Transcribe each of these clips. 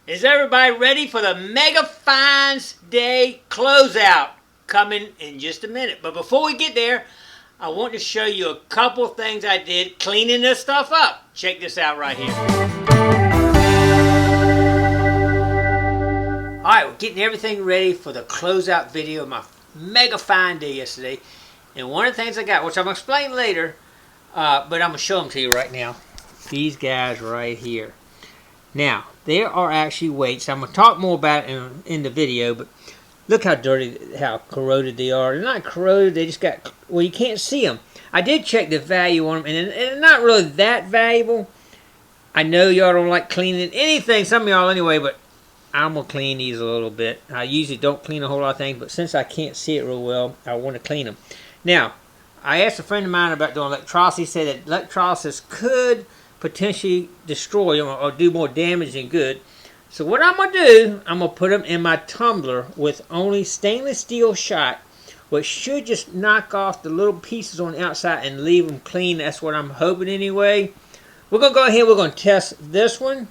Is everybody ready for the Mega Finds Day closeout? Coming in just a minute. But before we get there, I want to show you a couple things I did cleaning this stuff up. Check this out right here. Alright, we're getting everything ready for the closeout video of my Mega Find Day yesterday. And one of the things I got, which I'm going to explain later, but I'm going to show them to you right now. These guys right here. Now, there are actually weights. I'm going to talk more about it in the video, but look how dirty, how corroded they are. They're not corroded, they just got, well, you can't see them. I did check the value on them, and they're not really that valuable. I know y'all don't like cleaning anything, some of y'all anyway, but I'm going to clean these a little bit. I usually don't clean a whole lot of things, but since I can't see it real well, I want to clean them. Now, I asked a friend of mine about doing electrolysis. He said that electrolysis could potentially destroy them or do more damage than good. So what I'm going to do, I'm going to put them in my tumbler with only stainless steel shot, which should just knock off the little pieces on the outside and leave them clean. That's what I'm hoping anyway. We're going to go ahead, we're going to test this one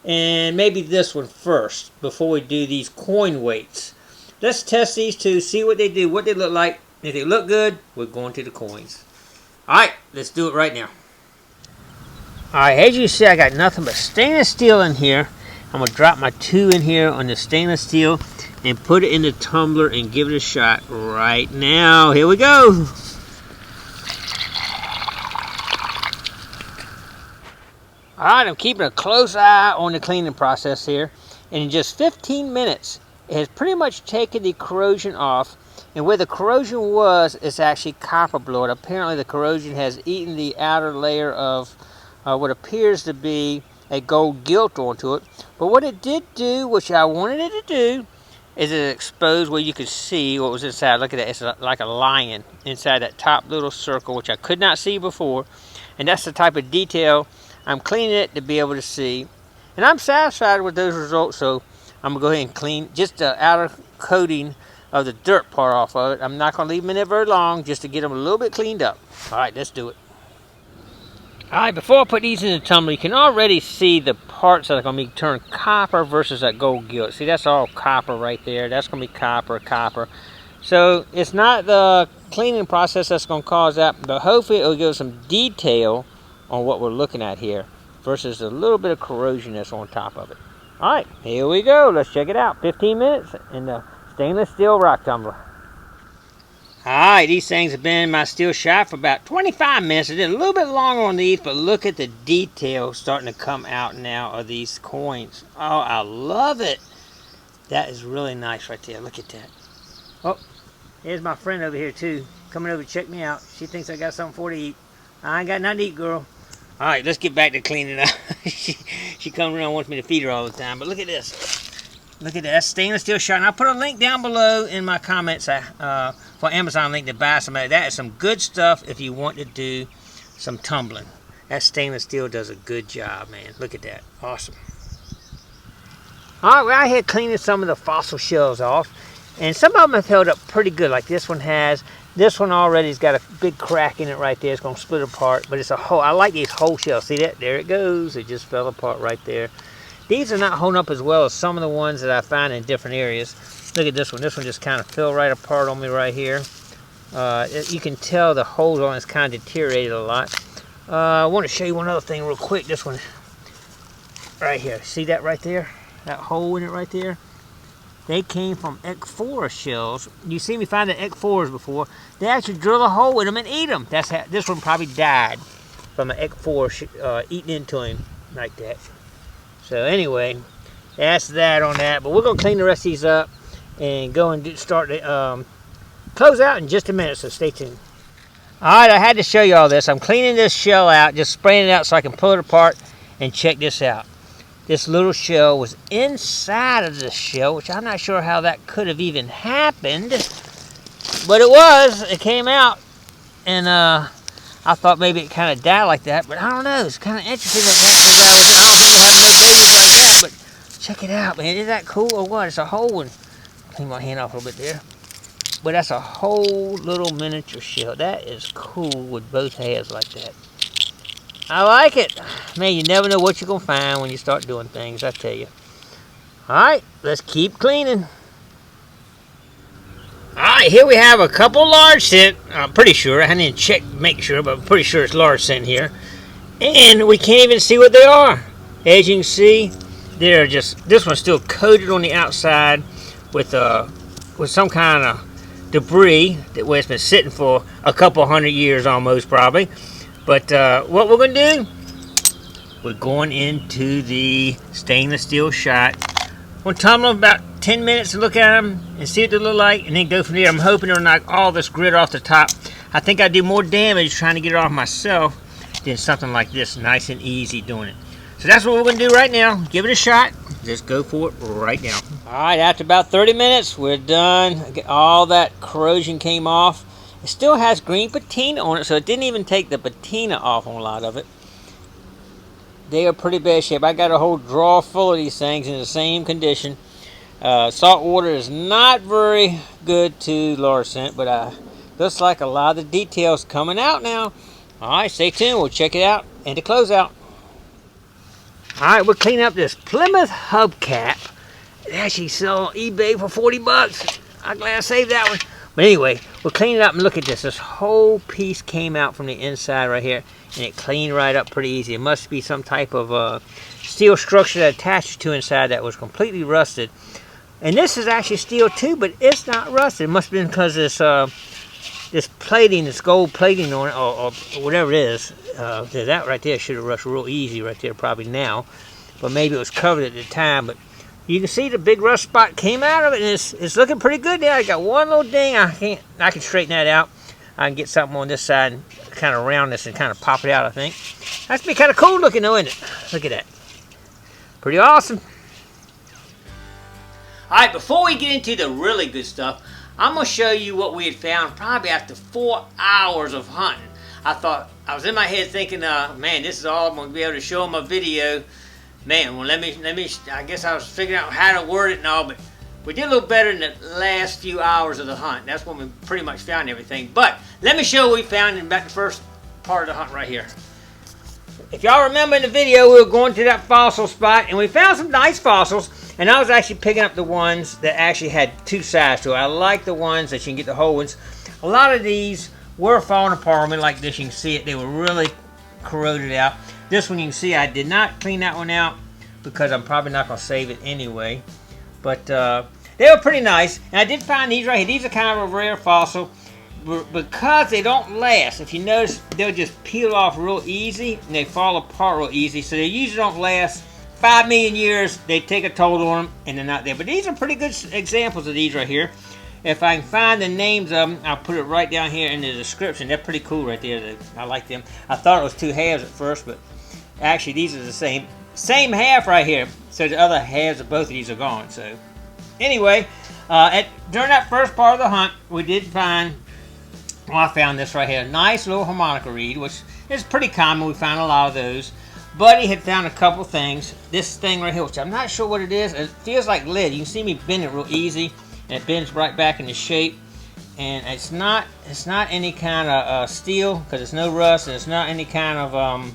and maybe this one first before we do these coin weights. Let's test these two, see what they do, what they look like. If they look good, we're going to the coins. Alright, let's do it right now. Alright, as you see, I got nothing but stainless steel in here. I'm going to drop my 2 in here on the stainless steel and put it in the tumbler and give it a shot right now. Here we go. Alright, I'm keeping a close eye on the cleaning process here. And in just 15 minutes, it has pretty much taken the corrosion off. And where the corrosion was, it's actually copper blood. Apparently the corrosion has eaten the outer layer of what appears to be a gold gilt onto it. But what it did do, which I wanted it to do, is it exposed where you could see what was inside. Look at that, it's like a lion inside that top little circle, which I could not see before. And that's the type of detail I'm cleaning it to be able to see. And I'm satisfied with those results, so I'm going to go ahead and clean just the outer coating of the dirt part off of it. I'm not going to leave them in there very long just to get them a little bit cleaned up. Alright, let's do it. Alright, before I put these in the tumbler, you can already see the parts that are going to be turned copper versus that gold gilt. See, that's all copper right there. That's going to be copper. So, it's not the cleaning process that's going to cause that, but hopefully it will give us some detail on what we're looking at here versus a little bit of corrosion that's on top of it. Alright, here we go. Let's check it out. 15 minutes in the stainless steel rock tumbler. Alright, these things have been in my steel shot for about 25 minutes. I did a little bit longer on these, but look at the detail starting to come out now of these coins. Oh, I love it. That is really nice right there. Look at that. Oh, here's my friend over here too. Coming over to check me out. She thinks I got something for her to eat. I ain't got nothing to eat, girl. Alright, let's get back to cleaning up. she comes around and wants me to feed her all the time. But look at this. Look at that stainless steel shot. And I'll put a link down below in my comments for Amazon link to buy some of that. That is some good stuff if you want to do some tumbling. That stainless steel does a good job, man. Look at that. Awesome. Alright, we're out here cleaning some of the fossil shells off. And some of them have held up pretty good, like this one has. This one already has got a big crack in it right there. It's going to split apart. But it's a whole, I like these whole shells. See that? There it goes. It just fell apart right there. These are not holding up as well as some of the ones that I find in different areas. Look at this one. This one just kind of fell right apart on me right here. You can tell the holes on it's kind of deteriorated a lot. I want to show you one other thing real quick. This one right here. See that right there? That hole in it right there? They came from EC4 shells. You see me find the EC4s before. They actually drill a hole in them and eat them. That's how, this one probably died from an EC4 eating into him like that. So anyway, that's that on that. But we're going to clean the rest of these up and go and start the close out in just a minute, so stay tuned. Alright, I had to show you all this. I'm cleaning this shell out, just spraying it out so I can pull it apart and check this out. This little shell was inside of the shell, which I'm not sure how that could have even happened. But it was. It came out. And I thought maybe it kind of died like that, but I don't know. It's kind of interesting that I don't think it have no babies like that, but check it out, man. Isn't that cool or what? It's a whole one. Clean my hand off a little bit there. But that's a whole little miniature shell. That is cool with both halves like that. I like it. Man, you never know what you're going to find when you start doing things, I tell you. Alright, let's keep cleaning. Alright, here we have a couple large cent. I'm pretty sure. I didn't check, make sure, but I'm pretty sure it's large cent here. And we can't even see what they are. As you can see, they're just, this one's still coated on the outside with some kind of debris where it's been sitting for a couple hundred years almost probably. But what we're going to do, we're going into the stainless steel shot. We'll tumbler them about 10 minutes to look at them and see what they look like, and then go from there. I'm hoping to knock all this grit off the top. I think I do more damage trying to get it off myself than something like this, nice and easy doing it. So that's what we're going to do right now. Give it a shot. Just go for it right now. Alright, after about 30 minutes, we're done. All that corrosion came off. It still has green patina on it, so it didn't even take the patina off on a lot of it. They are pretty bad shape. I got a whole drawer full of these things in the same condition. Salt water is not very good to large cent, but looks like a lot of the details coming out now. Alright, stay tuned. We'll check it out and to close out. Alright, we're cleaning up this Plymouth hubcap. It actually sold on eBay for 40 bucks. I'm glad I saved that one. But anyway, we'll clean it up and look at this. This whole piece came out from the inside right here, and it cleaned right up pretty easy. It must be some type of steel structure that attaches to inside that was completely rusted. And this is actually steel too, but it's not rusted. It must have been because this plating, this gold plating on it, or whatever it is. That right there should have rusted real easy right there probably now. But maybe it was covered at the time. But you can see the big rust spot came out of it, and it's looking pretty good now. I got one little ding. I can straighten that out. I can get something on this side and kind of round this and kind of pop it out, I think. That's be kind of cool looking though, isn't it? Look at that. Pretty awesome. Alright, before we get into the really good stuff, I'm going to show you what we had found probably after 4 hours of hunting. I was in my head thinking, man, this is all I'm going to be able to show in my video. Man, well, let me, I guess I was figuring out how to word it and all, but we did a little better in the last few hours of the hunt. That's when we pretty much found everything. But let me show you what we found in about the first part of the hunt right here. If y'all remember in the video, we were going to that fossil spot, and we found some nice fossils, and I was actually picking up the ones that actually had two sides to it. I like the ones that you can get the whole ones. A lot of these were falling apart on me like this. You can see it. They were really corroded out. This one you can see I did not clean that one out because I'm probably not going to save it anyway. But they were pretty nice. And I did find these right here. These are kind of a rare fossil because they don't last. If you notice, they'll just peel off real easy and they fall apart real easy. So they usually don't last 5 million years. They take a toll on them and they're not there. But these are pretty good examples of these right here. If I can find the names of them, I'll put it right down here in the description. They're pretty cool right there. I like them. I thought it was two halves at first, but actually these are the same half right here. So the other halves of both of these are gone. So anyway, during that first part of the hunt, we did find, well, I found this right here. A nice little harmonica reed, which is pretty common. We found a lot of those. Buddy had found a couple things. This thing right here, which I'm not sure what it is. It feels like lead. You can see me bend it real easy. And it bends right back into shape, and it's not any kind of steel because it's no rust, and it's not any kind of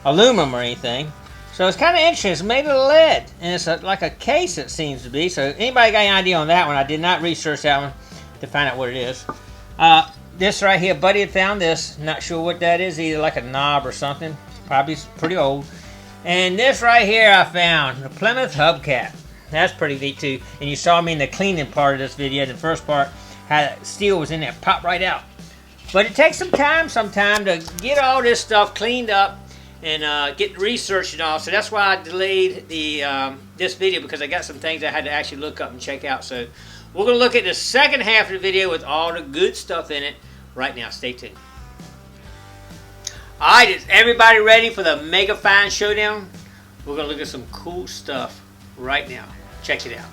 aluminum or anything. So it's kind of interesting. It's made of lead, and it's like a case, it seems to be. So anybody got any idea on that one? I did not research that one to find out what it is. This right here, Buddy had found this. Not sure what that is, either like a knob or something. Probably pretty old. And this right here I found, the Plymouth hubcap. That's pretty neat too. And you saw me in the cleaning part of this video, the first part, how steel was in there, popped right out. But it takes some time sometime to get all this stuff cleaned up and get researched and all. So that's why I delayed the this video, because I got some things I had to actually look up and check out. So we're going to look at the second half of the video with all the good stuff in it right now. Stay tuned. Alright, is everybody ready for the Mega Fine Showdown? We're going to look at some cool stuff right now. Check it out.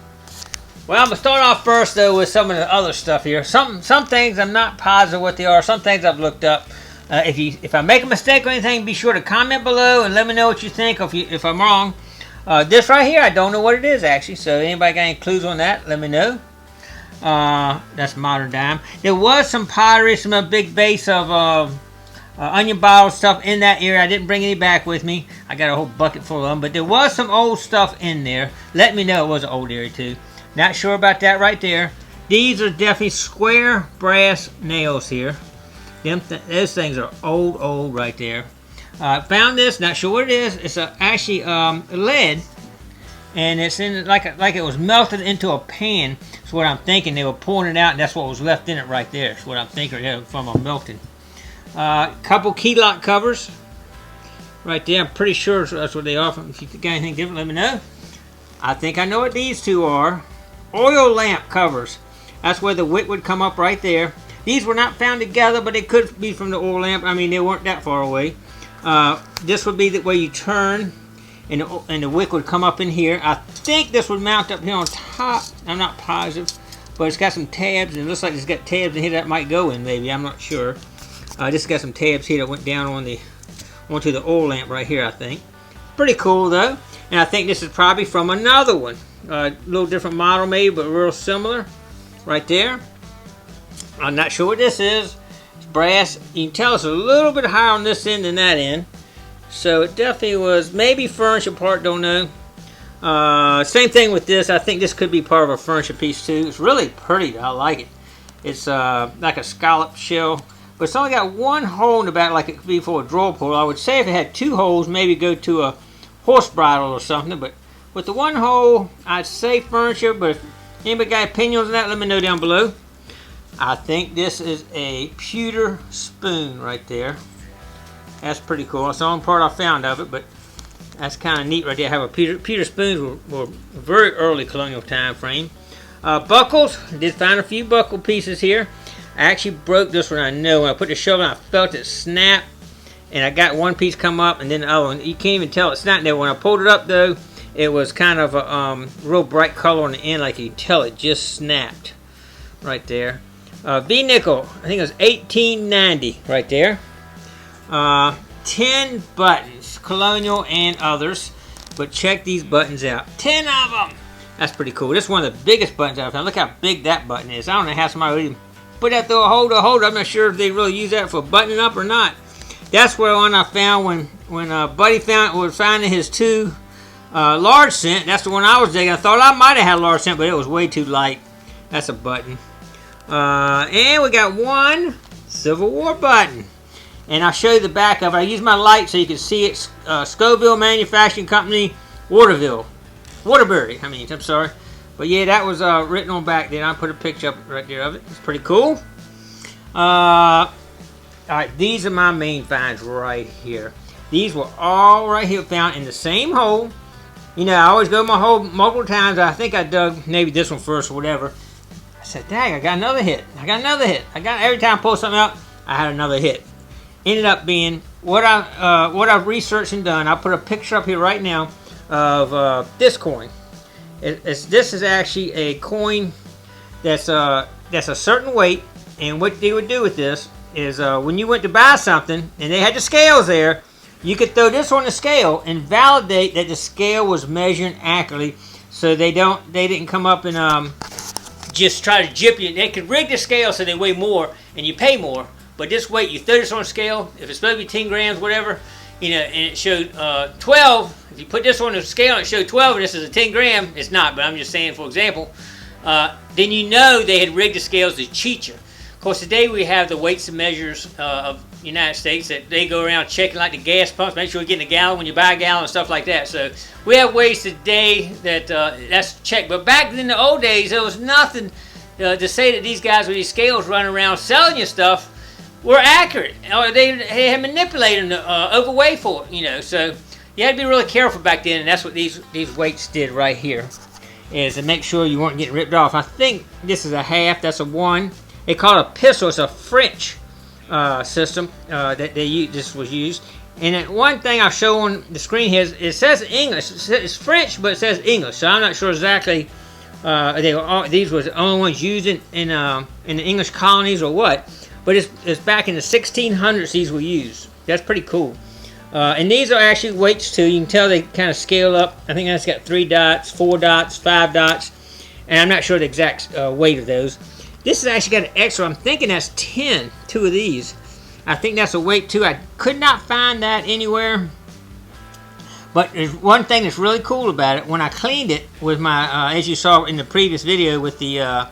Well, I'm going to start off first though with some of the other stuff here. Some things I'm not positive what they are. Some things I've looked up. If I make a mistake or anything, be sure to comment below and let me know what you think if I'm wrong. This right here, I don't know what it is actually. So anybody got any clues on that, let me know. That's modern dime. There was some pottery, some big base of onion bottle stuff in that area. I didn't bring any back with me. I got a whole bucket full of them, but there was some old stuff in there. Let me know it was an old area too. Not sure about that right there. These are definitely square brass nails here. Those things are old right there. Found this, not sure what it is. It's actually lead, and it's in like it was melted into a pan. That's what I'm thinking. They were pouring it out, and that's what was left in it right there. That's what I'm thinking from a melting. Couple key lock covers right there. I'm pretty sure that's what they are. If you got anything different, let me know. I think I know what these two are. Oil lamp covers. That's where the wick would come up right there. These were not found together, but they could be from the oil lamp. I mean, they weren't that far away. This would be the way you turn, and the wick would come up in here. I think this would mount up here on top. I'm not positive, but it's got some tabs, and it looks like it's got tabs in here that might go in, maybe. I'm not sure. This got some tabs here that went down on onto the oil lamp right here, I think. Pretty cool, though. And I think this is probably from another one. A little different model, maybe, but real similar. Right there. I'm not sure what this is. It's brass. You can tell it's a little bit higher on this end than that end. So it definitely was maybe furniture part, don't know. Same thing with this. I think this could be part of a furniture piece too. It's really pretty. I like it. It's like a scallop shell. But it's only got one hole in the back, like it could be for a drawer pull. I would say if it had two holes, maybe go to a horse bridle or something. But with the one hole, I'd say furniture. But if anybody got opinions on that, let me know down below. I think this is a pewter spoon right there. That's pretty cool. That's the only part I found of it, but that's kind of neat right there. I have a pewter spoons were very early colonial time frame. Buckles. I did find a few buckle pieces here. I actually broke this one, I know. When I put the shovel in, I felt it snap. And I got one piece come up, and then the other one. You can't even tell it's not there. When I pulled it up, though, it was kind of a real bright color on the end. Like you can tell it just snapped right there. V-nickel. I think it was $18.90 right there. 10 buttons. Colonial and others. But check these buttons out. 10 of them. That's pretty cool. This is one of the biggest buttons I've found. Look how big that button is. I don't know how somebody would even put that through a holder. I'm not sure if they really use that for buttoning up or not. That's where one I found when Buddy was finding his two large cent. That's the one I was digging. I thought I might have had a large cent, but it was way too light. That's a button. And we got one Civil War button. And I'll show you the back of it. I use my light so you can see it. Scoville Manufacturing Company, Waterbury. I'm sorry. But yeah, that was written on back there. I put a picture up right there of it. It's pretty cool. Alright, these are my main finds right here. These were all right here found in the same hole. You know, I always go my hole multiple times. I think I dug maybe this one first or whatever. I said, dang, I got another hit. Every time I pull something out, I had another hit. Ended up being what I've researched and done. I'll put a picture up here right now of this coin. This is actually a coin that's a certain weight, and what they would do with this is when you went to buy something and they had the scales there, you could throw this on the scale and validate that the scale was measuring accurately, so they didn't come up and just try to jip you. They could rig the scale so they weigh more and you pay more, but this weight, you throw this on a scale, if it's supposed to be 10 grams, whatever, you know, and it showed 12. If you put this on the scale and it showed 12 and this is a 10 gram, it's not, but I'm just saying for example, then you know they had rigged the scales to cheat you. Of course, today we have the weights and measures of the United States that they go around checking like the gas pumps, make sure you're getting a gallon when you buy a gallon and stuff like that. So we have ways today that that's checked. But back in the old days, there was nothing to say that these guys with these scales running around selling you stuff were accurate. Or they had manipulated them to overweigh for it, you know. So you had to be really careful back then, and that's what these weights did right here, is to make sure you weren't getting ripped off. I think this is a half, that's a 1. They call it a pistol. It's a French system that they used. This was used. And then one thing I'll show on the screen here is it says English. It's French, but it says English. So I'm not sure exactly. These were the only ones used in the English colonies or what. But it's back in the 1600s these were used. That's pretty cool. And these are actually weights too. You can tell they kind of scale up. I think that's got 3 dots, 4 dots, 5 dots. And I'm not sure the exact weight of those. This has actually got an extra. I'm thinking that's 10, 2 of these. I think that's a weight too. I could not find that anywhere. But there's one thing that's really cool about it. When I cleaned it with my, as you saw in the previous video with the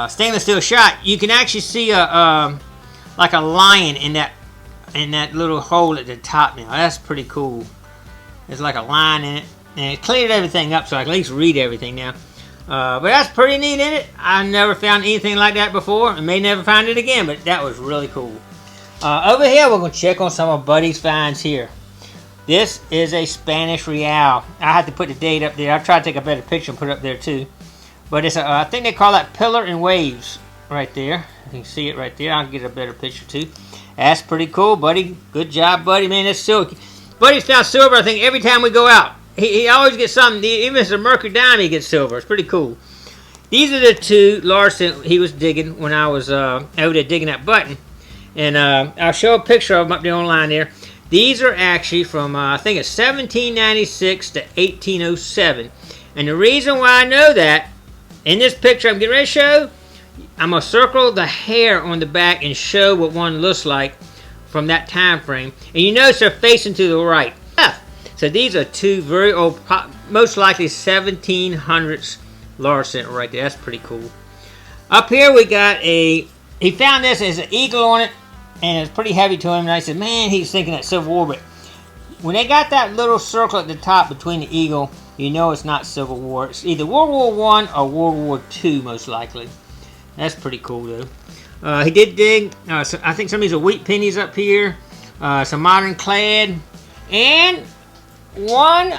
stainless steel shot, you can actually see like a lion in that little hole at the top now. That's pretty cool. There's like a line in it, and it cleared everything up so I can at least read everything now. But that's pretty neat in it. I never found anything like that before, and may never find it again, but that was really cool. Over here, we're going to check on some of Buddy's finds here. This is a Spanish real. I have to put the date up there. I'll try to take a better picture and put it up there too. But it's I think they call that Pillar and Waves right there. You can see it right there. I'll get a better picture too. That's pretty cool, Buddy. Good job, Buddy. Man, that's silver. Buddy's found silver, I think, every time we go out. He always gets something. Even if it's a Mercury diamond, he gets silver. It's pretty cool. These are the two Larson he was digging when I was over there digging that button. And I'll show a picture of them up there online there. These are actually from, I think it's 1796 to 1807. And the reason why I know that, in this picture I'm getting ready to show, I'm going to circle the hair on the back and show what one looks like from that time frame. And you notice they're facing to the right. So these are two very old, most likely 1700s Larson right there. That's pretty cool. Up here we got he found this as an eagle on it, and it's pretty heavy to him. And I said, man, he's thinking that Civil War. But when they got that little circle at the top between the eagle, you know it's not Civil War. It's either World War I or World War II, most likely. That's pretty cool, though. He did dig, I think some of these are wheat pennies up here, some modern clad, and one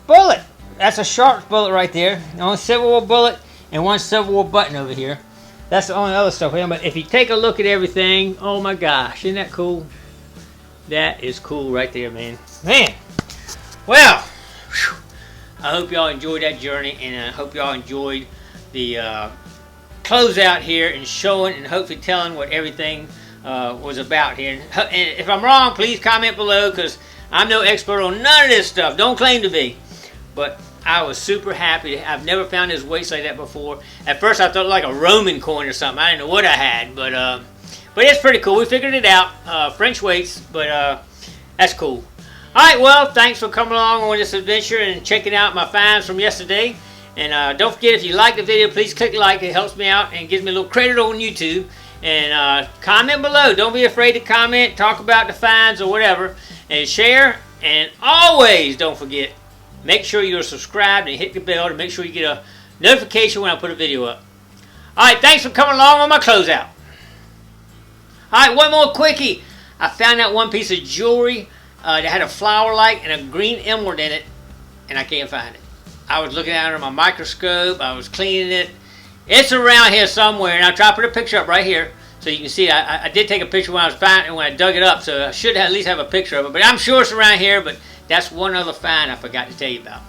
bullet. That's a Sharps bullet right there. One Civil War bullet and one Civil War button over here. That's the only other stuff. But if you take a look at everything, oh my gosh, isn't that cool? That is cool right there, man. Man, well, whew, I hope y'all enjoyed that journey, and I hope y'all enjoyed the closeout here and showing and hopefully telling what everything was about here. And if I'm wrong, please comment below, because I'm no expert on none of this stuff. Don't claim to be. But I was super happy. I've never found this weights like that before. At first I thought it was like a Roman coin or something. I didn't know what I had, but it's pretty cool. We figured it out. French weights, but that's cool. Alright, well, thanks for coming along on this adventure and checking out my finds from yesterday. And don't forget, if you like the video, please click like. It helps me out and gives me a little credit on YouTube. And comment below. Don't be afraid to comment, talk about the finds or whatever. And share. And always don't forget, make sure you're subscribed and hit the bell to make sure you get a notification when I put a video up. Alright, thanks for coming along on my closeout. Alright, one more quickie. I found that one piece of jewelry that had a flower-like and a green emerald in it, and I can't find it. I was looking at it under my microscope. I was cleaning it. It's around here somewhere, and I'll try to put a picture up right here so you can see it. I did take a picture when I was finding it, when I dug it up, so I should at least have a picture of it. But I'm sure it's around here, but that's one other find I forgot to tell you about.